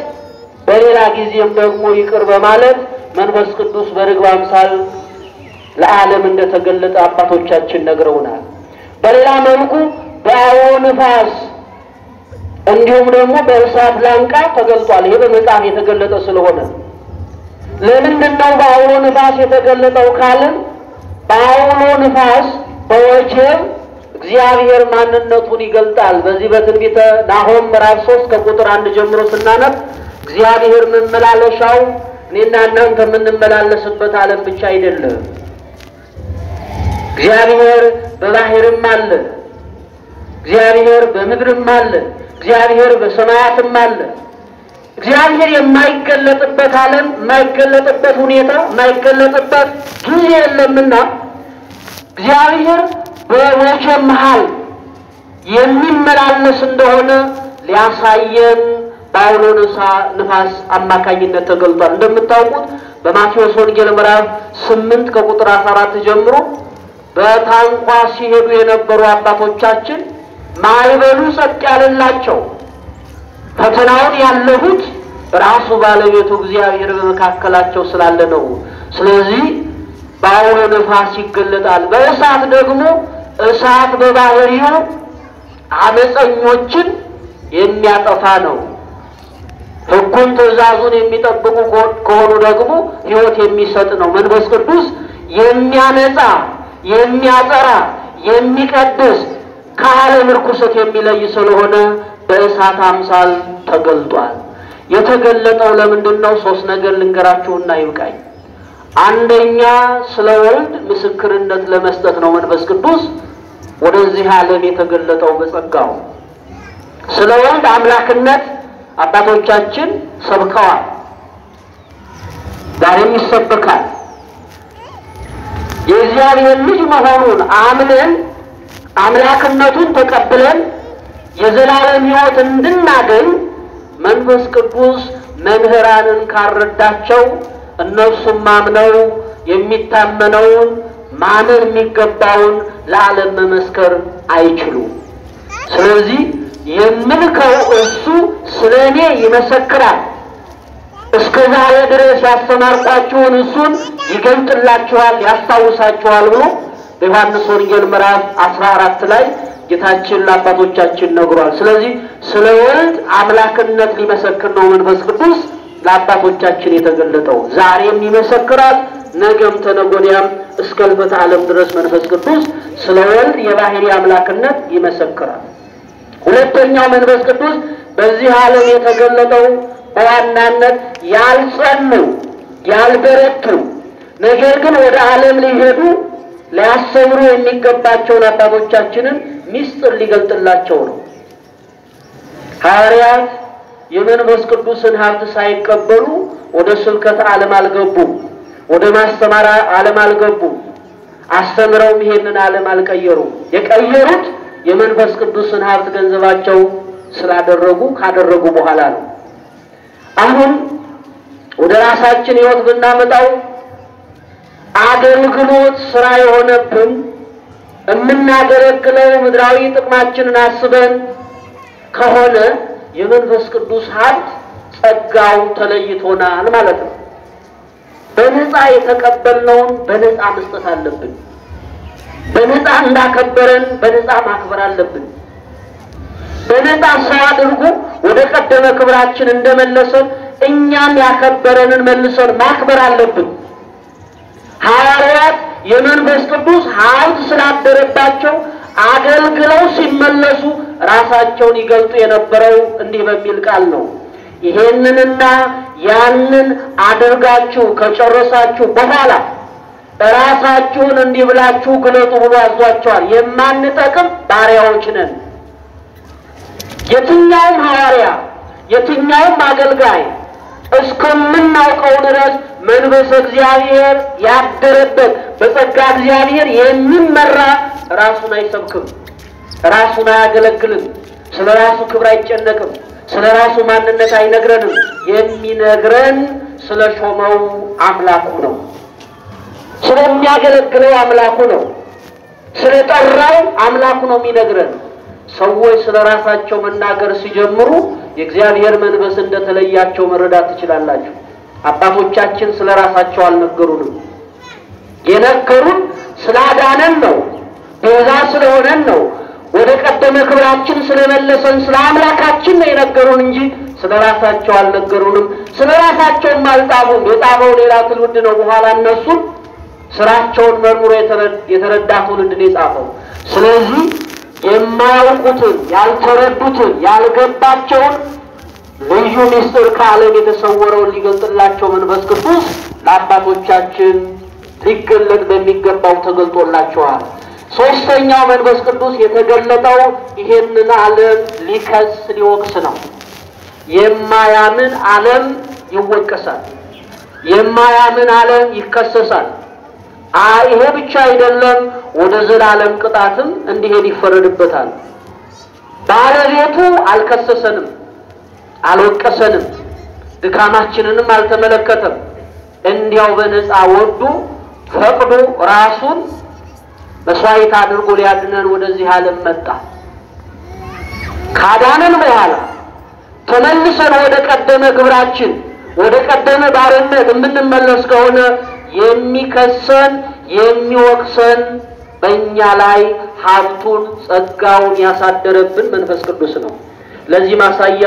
በሌላ ጊዜም ደግሞ ይቅር በማለት መንፈስ ቅዱስ በርግብ አምሳል ለዓለም እንደተገለጠ አባቶቻችን ነግረውናል። በሌላ መልኩ በአውሎ ነፋስ እንዲሁም ደግሞ በእሳት ላንቃ ተገልጧል። ይሄ በመጽሐፍ የተገለጠ ስለሆነ ለምንድነው በአውሎ ነፋስ የተገለጠው ካልን በአውሎ ነፋስ በወጀብ እግዚአብሔር ማንነቱን ይገልጣል። በዚህ በትንቢተ ናሆም ምዕራፍ 3 ከቁጥር 1 ጀምሮ ስናነብ እግዚአብሔር መመላለሻው እኔና እናንተ የምንመላለስበት ዓለም ብቻ አይደለም። እግዚአብሔር በባህርም አለ፣ እግዚአብሔር በምድርም አለ፣ እግዚአብሔር በሰማያትም አለ። እግዚአብሔር የማይገለጥበት ዓለም የማይገለጥበት ሁኔታ የማይገለጥበት ጊዜ የለምና እግዚአብሔር በወጀብ መሃል የሚመላለስ እንደሆነ ሊያሳየን በአውሎ ነፋስ አማካኝነት ተገልጧል። እንደምታውቁት በማቴዎስ ወንጌል ምዕራፍ 8 ከቁጥር 14 ጀምሮ በታንኳ ሲሄዱ የነበሩ አባቶቻችን ማዕበሉ ጸጥ ያለላቸው ፈተናውን ያለፉት ራሱ ባለቤቱ እግዚአብሔር በመካከላቸው ስላለ ነው። ስለዚህ በአውሎ ነፋስ ይገለጣል። በእሳት ደግሞ እሳት በባህሪው አመፀኞችን የሚያጠፋ ነው። ሕጉን ትእዛዙን የሚጠብቁ ከሆኑ ደግሞ ሕይወት የሚሰጥ ነው። መንፈስ ቅዱስ የሚያነጻ የሚያጠራ የሚቀድስ ከዓለም ርኩሰት የሚለይ ስለሆነ በእሳት አምሳል ተገልጧል። የተገለጠው ለምንድነው? 3 ነገር ልንገራችሁና ይብቃኝ። አንደኛ ስለ ወልድ ምስክርነት ለመስጠት ነው። መንፈስ ቅዱስ ወደዚህ ዓለም የተገለጠው በጸጋው ስለ ወልድ አምላክነት አባቶቻችን ሰብከዋል፣ ዛሬም ይሰበካል። የእግዚአብሔር ልጅ መሆኑን አምነን አምላክነቱን ተቀብለን የዘላለም ሕይወት እንድናገኝ መንፈስ ቅዱስ መምህራንን ካረዳቸው እነሱም ማምነው የሚታመነውን ማመን የሚገባውን ለዓለም መመስከር አይችሉም። ስለዚህ የምልከው እሱ ስለኔ ይመሰክራል፣ እስከ ዛሬ ድረስ ያስተማርኳችሁን እሱን ይገልጥላችኋል ያስታውሳችኋል ብሎ በዮሐንስ ወንጌል ምዕራፍ 14 ላይ ጌታችን ለአባቶቻችን ነግሯል። ስለዚህ ስለ ወልድ አምላክነት ሊመሰክር ነው መንፈስ ቅዱስ ለአባቶቻችን የተገለጠው። ዛሬም ይመሰክራል፣ ነገም ተነገ ወዲያም እስከ ሕልፈተ ዓለም ድረስ መንፈስ ቅዱስ ስለ ወልድ የባህሪ አምላክነት ይመሰክራል። ሁለተኛው መንፈስ ቅዱስ በዚህ ዓለም የተገለጠው በዋናነት ያልጸኑ ያልበረቱ ነገር ግን ወደ ዓለም ሊሄዱ ሊያስተምሩ የሚገባቸውን አባቶቻችንን ምስጢር ሊገልጥላቸው ነው። ሐዋርያት የመንፈስ ቅዱስን ሀብት ሳይቀበሉ ወደ ስብከተ ዓለም አልገቡም፣ ወደ ማስተማር ዓለም አልገቡም። አስተምረውም ይሄንን ዓለም አልቀየሩም። የቀየሩት የመንፈስ ቅዱስን ሀብት ገንዘባቸው ስላደረጉ ካደረጉ በኋላ ነው። አሁን ወደ ራሳችን ሕይወት ብናመጣው አገልግሎት ስራ የሆነብን የምናገለግለው ምድራዊ ጥቅማችንን አስበን ከሆነ የመንፈስ ቅዱስ ሀብት ጸጋው ተለይቶናል ማለት ነው። በነፃ የተቀበልነውን በነፃ መስጠት አለብን። በነፃ እንዳከበረን በነፃ ማክበር አለብን። በነፃ ሰው አድርጎ ወደ ቀደመ ክብራችን እንደመለሰን እኛም ያከበረንን መልሰን ማክበር አለብን። ሐዋርያት የመንፈስ ቅዱስ ኃይል ስላደረባቸው አገልግለው ሲመለሱ ራሳቸውን ይገልጡ የነበረው እንዲህ በሚል ቃል ነው። ይሄንንና ያንን አድርጋችሁ ከጨረሳችሁ በኋላ ራሳችሁን እንዲህ ብላችሁ ግለጡ ብሎ አዟቸዋል። የማንጠቅም ባሪያዎች ነን። የትኛውም ሐዋርያ የትኛውም አገልጋይ እስከምናውቀው ድረስ መንፈስ እግዚአብሔር ያደረበት በጸጋ እግዚአብሔር የሚመራ ራሱን አይሰብክም፣ ራሱን አያገለግልም፣ ስለ ራሱ ክብር አይጨነቅም፣ ስለ ራሱ ማንነት አይነግረንም። የሚነግረን ስለ ሾመው አምላኩ ነው፣ ስለሚያገለግለው አምላኩ ነው፣ ስለ ጠራው አምላኩ ነው የሚነግረን። ሰዎች ስለ ራሳቸው መናገር ሲጀምሩ የእግዚአብሔር መንፈስ እንደተለያቸው መረዳት ትችላላችሁ። አባቶቻችን ስለ ራሳቸው አልነገሩንም። የነገሩን ስላዳነን ነው፣ ቤዛ ስለሆነን ነው፣ ወደ ቀደመ ክብራችን ስለመለሰን ስለ አምላካችን ነው የነገሩን እንጂ ስለ ራሳቸው አልነገሩንም። ስለ ራሳቸውም አልጻፉም። የጻፈው ሌላ ትውልድ ነው። በኋላ እነሱ ስራቸውን መርምሮ የተረዳ ትውልድ ነው የጻፈው። ስለዚህ የማያውቁትን ያልተረዱትን ያልገባቸውን ልዩ ምስጢር ከዓለም የተሰወረውን ሊገልጥላቸው መንፈስ ቅዱስ ለአባቶቻችን ሊገለጥ በሚገባው ተገልጦላቸዋል። ሶስተኛው መንፈስ ቅዱስ የተገለጠው ይሄንን ዓለም ሊከስ ሊወቅስ ነው። የማያምን ዓለም ይወቀሳል፣ የማያምን ዓለም ይከሰሳል። ይሄ ብቻ አይደለም፣ ወደ ዘላለም ቅጣትም እንዲሄድ ይፈረድበታል። ባለቤቱ አልከሰሰንም፣ አልወቀሰንም፣ ድካማችንንም አልተመለከተም። እንዲያው በነፃ ወዶ ፈቅዶ ራሱን መስዋዕት አድርጎ ሊያድነን ወደዚህ ዓለም መጣ። ካዳነን በኋላ ተመልሰን ወደ ቀደመ ግብራችን ወደ ቀደመ ባርነት የምንመለስ ከሆነ የሚከሰን የሚወቅሰን በእኛ ላይ ሀብቱን ጸጋውን ያሳደረብን መንፈስ ቅዱስ ነው። ለዚህ ማሳያ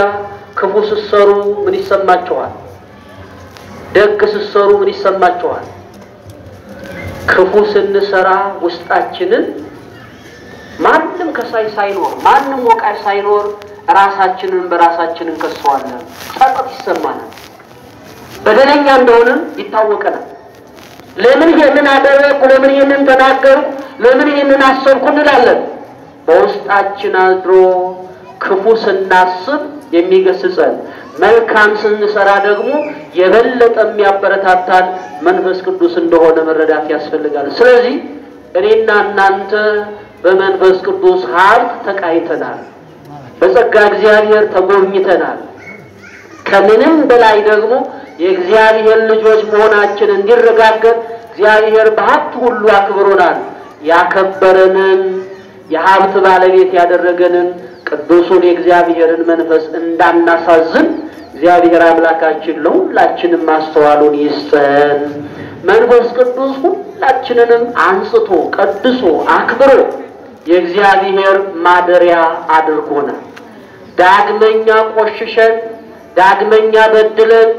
ክፉ ስትሰሩ ምን ይሰማችኋል? ደግ ስትሰሩ ምን ይሰማችኋል? ክፉ ስንሰራ ውስጣችንን ማንም ከሳይ ሳይኖር ማንም ወቃይ ሳይኖር ራሳችንን በራሳችን እንከሰዋለን። ጸጸት ይሰማናል። በደለኛ እንደሆነ ይታወቀናል። ለምን ይሄንን አደረኩ፣ ለምን ይሄንን ተናገርኩ፣ ለምን ይሄንን አሰብኩ እንላለን። በውስጣችን አድሮ ክፉ ስናስብ የሚገስጸን፣ መልካም ስንሰራ ደግሞ የበለጠ የሚያበረታታን መንፈስ ቅዱስ እንደሆነ መረዳት ያስፈልጋል። ስለዚህ እኔና እናንተ በመንፈስ ቅዱስ ሀብት ተቃይተናል፣ በጸጋ እግዚአብሔር ተጎብኝተናል። ከምንም በላይ ደግሞ የእግዚአብሔር ልጆች መሆናችን እንዲረጋገጥ እግዚአብሔር በሀብት ሁሉ አክብሮናል። ያከበረንን የሀብት ባለቤት ያደረገንን ቅዱሱን የእግዚአብሔርን መንፈስ እንዳናሳዝን እግዚአብሔር አምላካችን ለሁላችንም ማስተዋሉን ይስጠን። መንፈስ ቅዱስ ሁላችንንም አንጽቶ ቀድሶ አክብሮ የእግዚአብሔር ማደሪያ አድርጎናል። ዳግመኛ ቆሽሸን ዳግመኛ በድለን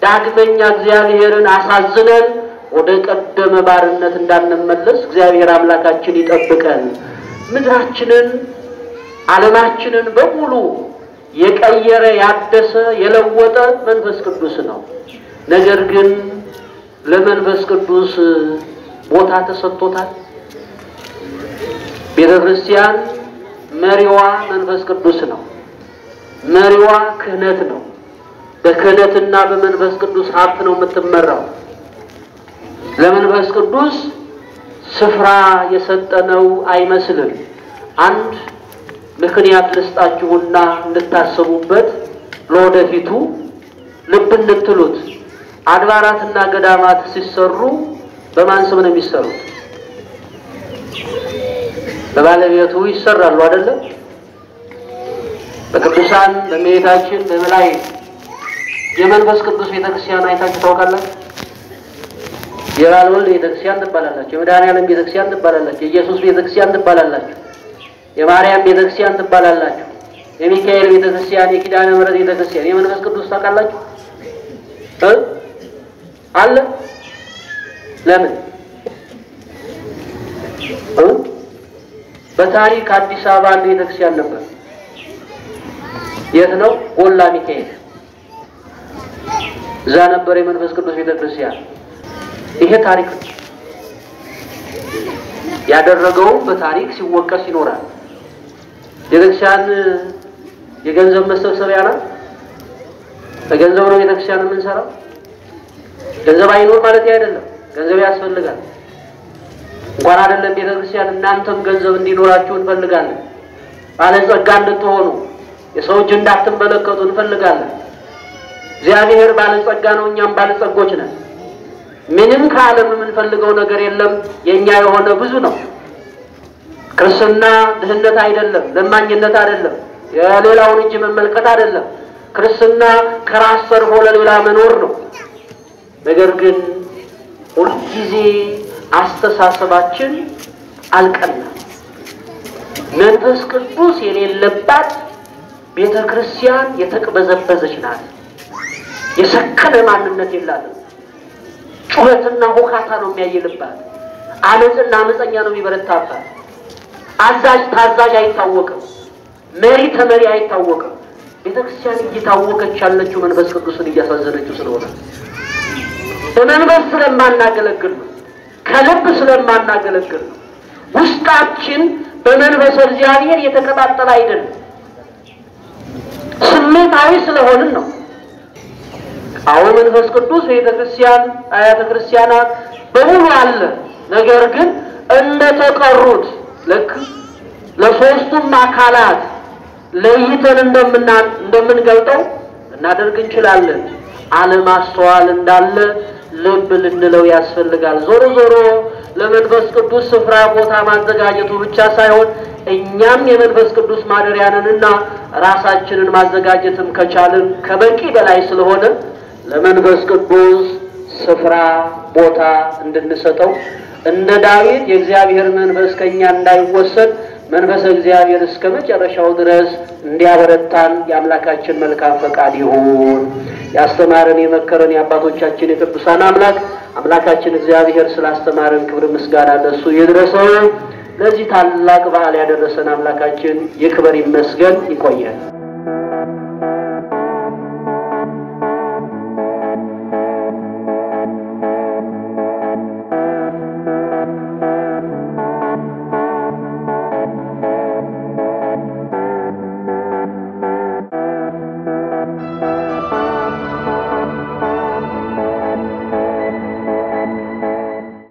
ዳግመኛ እግዚአብሔርን አሳዝነን ወደ ቀደመ ባርነት እንዳንመለስ እግዚአብሔር አምላካችን ይጠብቀን። ምድራችንን ዓለማችንን በሙሉ የቀየረ ያደሰ የለወጠ መንፈስ ቅዱስ ነው። ነገር ግን ለመንፈስ ቅዱስ ቦታ ተሰጥቶታል። ቤተክርስቲያን መሪዋ መንፈስ ቅዱስ ነው። መሪዋ ክህነት ነው። በክህነትና በመንፈስ ቅዱስ ሀብት ነው የምትመራው። ለመንፈስ ቅዱስ ስፍራ የሰጠነው አይመስልም። አንድ ምክንያት ልስጣችሁና እንድታስቡበት ለወደፊቱ ልብ እንድትሉት። አድባራትና ገዳማት ሲሰሩ በማን ስም ነው የሚሰሩት? በባለቤቱ ይሰራሉ አይደል? በቅዱሳን በእመቤታችን በመላእክት የመንፈስ ቅዱስ ቤተክርስቲያን አይታችሁ ታውቃላችሁ? የባልወልድ ቤተክርስቲያን ትባላላችሁ፣ የመድኃኔዓለም ቤተክርስቲያን ትባላላችሁ፣ የኢየሱስ ቤተክርስቲያን ትባላላችሁ፣ የማርያም ቤተክርስቲያን ትባላላችሁ፣ የሚካኤል ቤተክርስቲያን፣ የኪዳነ ምሕረት ቤተክርስቲያን፣ የመንፈስ ቅዱስ ታውቃላችሁ አለ። ለምን በታሪክ አዲስ አበባ አንድ ቤተክርስቲያን ነበር። የት ነው? ጎላ ሚካኤል። እዛ ነበር የመንፈስ ቅዱስ ቤተክርስቲያን። ይሄ ታሪክ ያደረገው በታሪክ ሲወቀስ ይኖራል። ቤተክርስቲያን የገንዘብ መሰብሰቢያ ናት። በገንዘብ ነው ቤተክርስቲያን የምንሰራው። ገንዘብ አይኖር ማለት አይደለም፣ ገንዘብ ያስፈልጋል። እንኳን አይደለም ቤተክርስቲያን እናንተም ገንዘብ እንዲኖራችሁ እንፈልጋለን። ባለጸጋ እንድትሆኑ የሰው እጅ እንዳትመለከቱ እንፈልጋለን። እግዚአብሔር ባለጸጋ ነው፣ እኛም ባለጸጎች ነን። ምንም ከዓለም የምንፈልገው ነገር የለም። የኛ የሆነ ብዙ ነው። ክርስትና ድህነት አይደለም፣ ለማኝነት አይደለም፣ የሌላውን እጅ መመልከት አይደለም። ክርስትና ከራስ ሰርፎ ለሌላ መኖር ነው። ነገር ግን ሁልጊዜ አስተሳሰባችን አልቀናም። መንፈስ ቅዱስ የሌለባት ቤተክርስቲያን የተቅበዘበዘች ናት። የሰከነ ማንነት የላትም። ጩኸትና ሁካታ ነው የሚያየልባት። አመጽና አመፀኛ ነው የሚበረታባት። አዛዥ ታዛዥ አይታወቅም። መሪ ተመሪ አይታወቅም። ቤተክርስቲያን እየታወቀች ያለችው መንፈስ ቅዱስን እያሳዘነችው ስለሆነ በመንፈስ ስለማናገለግል ነው። ከልብ ስለማናገለግል ነው። ውስጣችን በመንፈስ እግዚአብሔር የተቀጣጠለ አይደለም። ስሜታዊ ስለሆንን ነው። አዎ መንፈስ ቅዱስ ቤተክርስቲያን አያተ ክርስቲያናት በሙሉ አለ። ነገር ግን እንደተቀሩት ልክ ለሶስቱም አካላት ለይተን እንደምንገልጠው እናደርግ እንችላለን። አለማስተዋል እንዳለ ልብ ልንለው ያስፈልጋል። ዞሮ ዞሮ ለመንፈስ ቅዱስ ስፍራ ቦታ ማዘጋጀቱ ብቻ ሳይሆን እኛም የመንፈስ ቅዱስ ማደሪያንንና ራሳችንን ማዘጋጀትም ከቻልን ከበቂ በላይ ስለሆነ ለመንፈስ ቅዱስ ስፍራ ቦታ እንድንሰጠው እንደ ዳዊት የእግዚአብሔር መንፈስ ከኛ እንዳይወሰድ መንፈስ እግዚአብሔር እስከ መጨረሻው ድረስ እንዲያበረታን የአምላካችን መልካም ፈቃድ ይሁን። ያስተማረን የመከረን የአባቶቻችን የቅዱሳን አምላካችን እግዚአብሔር ስላስተማረን ክብር ምስጋና ለሱ ይድረሰው። ለዚህ ታላቅ በዓል ያደረሰን አምላካችን ይክበር ይመስገን። ይቆያል።